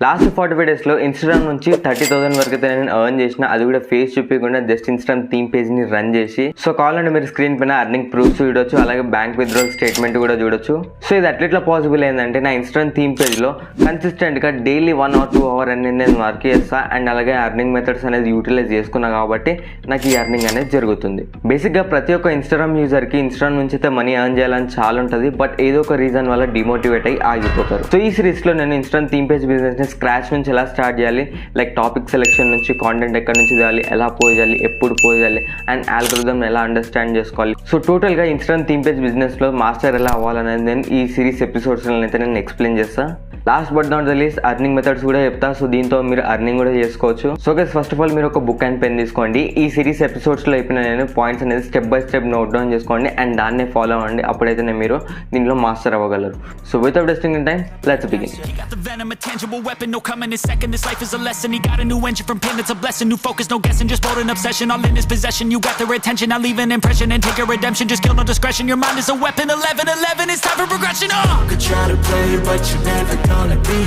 Last 45 డేస్లో Instagram నుంచి 30,000 వరకు అయితే నేను ఎర్న్ చేసిన, అది కూడా ఫేస్ చూపించకుండా జస్ట్ ఇన్స్టాగ్రామ్ థీమ్ పేజ్ని రన్ చేసి. సో కావాలంటే మీరు స్క్రీన్ పైన అర్నింగ్ ప్రూఫ్స్ చూడొచ్చు, అలాగే బ్యాంక్ విత్డ్రాల్ స్టేట్మెంట్ కూడా చూడొచ్చు. సో ఇది అట్లా పాసిబుల్ ఏంటంటే నా ఇన్స్టాగ్రామ్ థీమ్ పేజ్లో కన్సిస్టెంట్గా డైలీ 1 or 2 hours అనేది నేను వర్క్ చేస్తా అండ్ అలాగే అర్నింగ్ మెథడ్స్ అనేది యూటిలైజ్ చేసుకున్నా కాబట్టి నాకు ఈ అర్నింగ్ అనేది జరుగుతుంది. బేసిక్గా ప్రతి ఒక్క ఇన్స్టాగ్రామ్ యూజర్కి ఇన్స్టాగ్రామ్ నుంచి అయితే మనీ ఎర్న్ చేయాలని చాలా ఉంటుంది, బట్ ఏదో ఒక రీజన్ వల్ల డిమోటివేట్ అయ్యి ఆగిపోతారు. సో ఈ సిరీస్లో నేను Instagram theme page business scratch నుంచి ఎలా స్టార్ట్ చేయాలి, లైక్ టాపిక్ సెలెక్షన్ నుంచి, కాంటెంట్ ఎక్కడి నుంచి చేయాలి, ఎలా పోస్ట్ చేయాలి, ఎప్పుడు పోస్ట్ చేయాలి అండ్ ఆల్గోరిథం ఎలా అండర్స్టాండ్ చేసుకోవాలి. సో టోటల్గా ఇన్స్టాగ్రామ్ థీమ్ పేజ్ బిజినెస్లో మాస్టర్ ఎలా అవ్వాలనేది నేను ఈ సిరీస్ ఎపిసోడ్స్లో అయితే నేను ఎక్స్ప్లెయిన్ చేస్తాను. Last but not the least earning methods కూడా చెప్తా. సో దీంతో మీరు అర్నింగ్ కూడా చేసుకోవచ్చు. So guys first of all మీరు ఒక బుక్ అండ్ పెన్ తీసుకోండి. ఈ సిరీస్ ఎపిసోడ్స్లో అయిపోయిన నేను పాయింట్స్ అనేది step by step note down చేసుకోండి అండ్ దాన్నే ఫాలో అవ్వండి. అప్పుడైతే మీరు దీనిలో మాస్టర్ అవ్వగలరు. So without wasting time let's begin. This life is a lesson. He got a new engine from pain, it's a blessing. New focus, no guessing, just bold and obsession. All in his possession, you got their attention. Now leave an impression and take your redemption. Just kill no discretion. Your mind is a weapon. 11-11, it's time for progression. Could try to play, but you're never gonna be